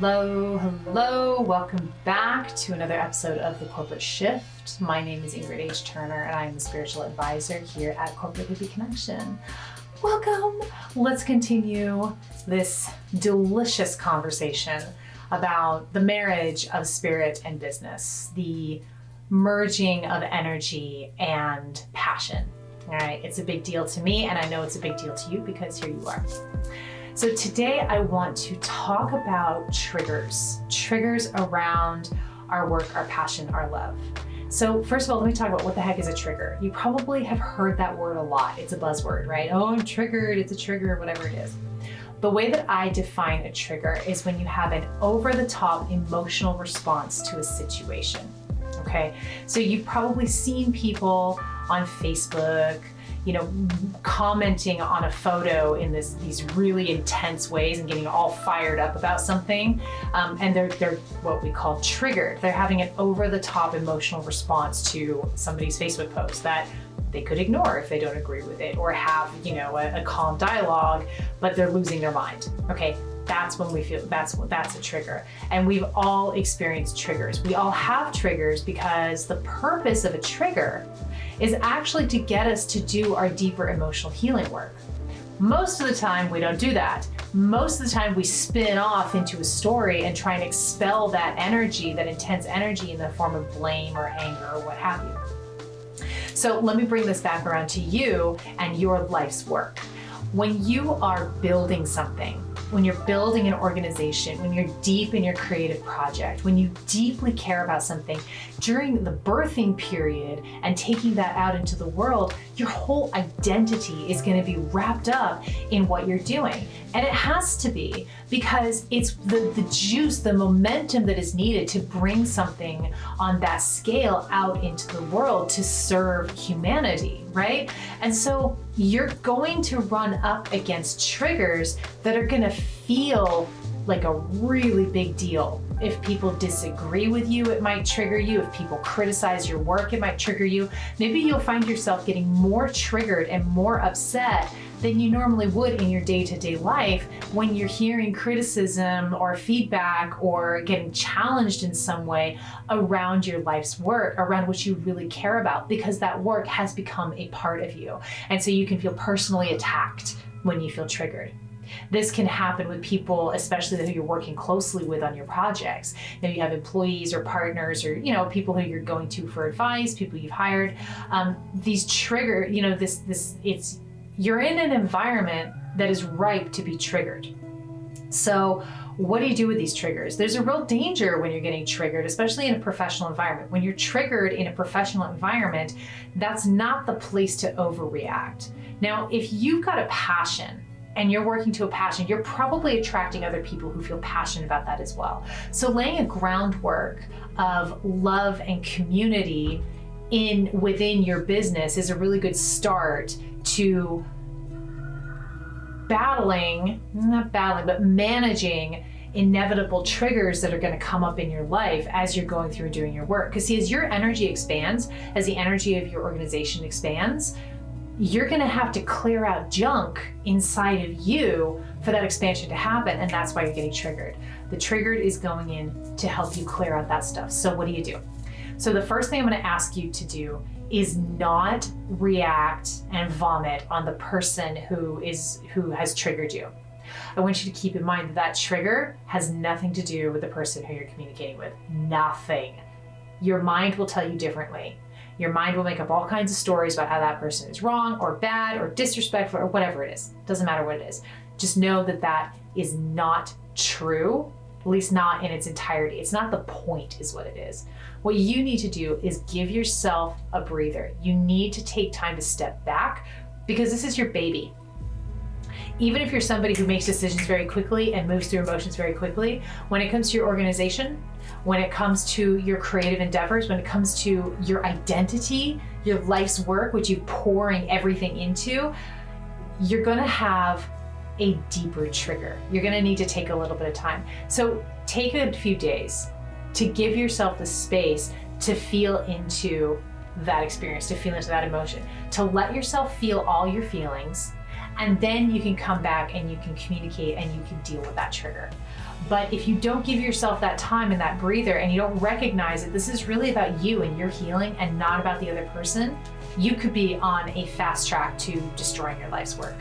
Hello. Welcome back to another episode of The Corporate Shift. My name is Ingrid H. Turner, and I am the spiritual advisor here at Corporate Hippie Connection. Welcome. Let's continue this delicious conversation about the marriage of spirit and business, the merging of energy and passion. All right, it's a big deal to me, and I know it's a big deal to you because here you are. So today I want to talk about triggers around our work, our passion, our love. So first of all, let me talk about what the heck is a trigger. You probably have heard that word a lot. It's a buzzword, right? Oh, I'm triggered, it's a trigger, whatever it is. The way that I define a trigger is when you have an over-the-top emotional response to a situation, okay? So you've probably seen people on Facebook, commenting on a photo in these really intense ways and getting all fired up about something, and they're what we call triggered. They're having an over-the-top emotional response to somebody's Facebook post that they could ignore if they don't agree with it, or have a calm dialogue, but they're losing their mind. Okay, that's when we feel that's a trigger. And we've all experienced triggers. We all have triggers because the purpose of a trigger is actually to get us to do our deeper emotional healing work. Most of the time we don't do that. Most of the time we spin off into a story and try and expel that energy, that intense energy, in the form of blame or anger or what have you. So let me bring this back around to you and your life's work. When you are building something, when you're building an organization, when you're deep in your creative project, when you deeply care about something, during the birthing period and taking that out into the world, your whole identity is going to be wrapped up in what you're doing. And it has to be, because it's the juice, the momentum that is needed to bring something on that scale out into the world to serve humanity, right? And so you're going to run up against triggers that are going to feel like a really big deal. If people disagree with you, it might trigger you. If people criticize your work, it might trigger you. Maybe you'll find yourself getting more triggered and more upset than you normally would in your day-to-day life when you're hearing criticism or feedback or getting challenged in some way around your life's work, around what you really care about, because that work has become a part of you. And so you can feel personally attacked when you feel triggered. This can happen with people, especially who you're working closely with on your projects. Maybe you have employees or partners, or people who you're going to for advice, people you've hired. These trigger, you're in an environment that is ripe to be triggered. So what do you do with these triggers? There's a real danger when you're getting triggered, especially in a professional environment. When you're triggered in a professional environment, that's not the place to overreact. Now, if you've got a passion and you're working to a passion, you're probably attracting other people who feel passionate about that as well. So laying a groundwork of love and community within your business is a really good start to managing inevitable triggers that are going to come up in your life as you're going through and doing your work. Because see, as your energy expands, as the energy of your organization expands, you're going to have to clear out junk inside of you for that expansion to happen, and that's why you're getting triggered. The triggered is going in to help you clear out that stuff. So what do you do? So the first thing I'm going to ask you to do is not react and vomit on the person who has triggered you. I want you to keep in mind that trigger has nothing to do with the person who you're communicating with. Nothing. Your mind will tell you differently. Your mind will make up all kinds of stories about how that person is wrong or bad or disrespectful or whatever it is. Doesn't matter what it is. Just know that that is not true, at least not in its entirety. It's not the point, is what it is. What you need to do is give yourself a breather. You need to take time to step back, because this is your baby. Even if you're somebody who makes decisions very quickly and moves through emotions very quickly, when it comes to your organization, when it comes to your creative endeavors, when it comes to your identity, your life's work, which you're pouring everything into, you're gonna have a deeper trigger. You're gonna need to take a little bit of time. So take a few days to give yourself the space to feel into that experience, to feel into that emotion, to let yourself feel all your feelings, and then you can come back and you can communicate and you can deal with that trigger. But if you don't give yourself that time and that breather, and you don't recognize that this is really about you and your healing and not about the other person, you could be on a fast track to destroying your life's work.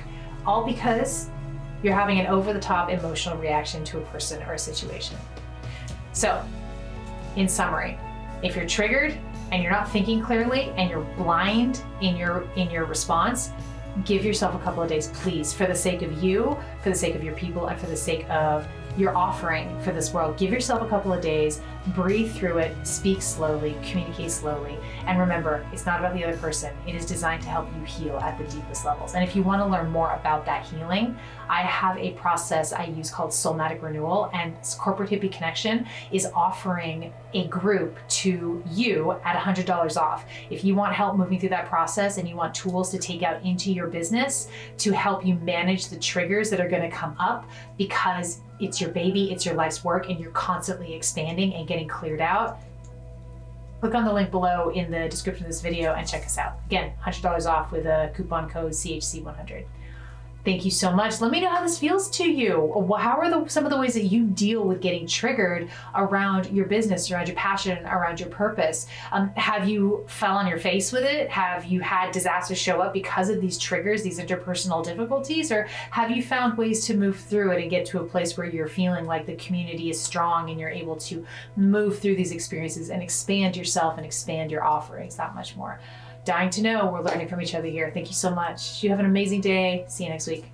All because you're having an over-the-top emotional reaction to a person or a situation. So, in summary, if you're triggered and you're not thinking clearly and you're blind in your response, give yourself a couple of days, please, for the sake of you, for the sake of your people, and for the sake of your offering for this world. Give yourself a couple of days, breathe through it, speak slowly, communicate slowly, and remember, it's not about the other person. It is designed to help you heal at the deepest levels. And if you want to learn more about that healing, I have a process I use called Soulmatic Renewal, and Corporate Hippie Connection is offering a group to you at $100 off. If you want help moving through that process and you want tools to take out into your business to help you manage the triggers that are going to come up because it's your baby, it's your life's work, and you're constantly expanding and getting cleared out, click on the link below in the description of this video and check us out. Again, $100 off with a coupon code CHC100. Thank you so much. Let me know how this feels to you. How are some of the ways that you deal with getting triggered around your business, around your passion, around your purpose? Have you fell on your face with it? Have you had disasters show up because of these triggers, these interpersonal difficulties? Or have you found ways to move through it and get to a place where you're feeling like the community is strong and you're able to move through these experiences and expand yourself and expand your offerings that much more? Dying to know. We're learning from each other here. Thank you so much. You have an amazing day. See you next week.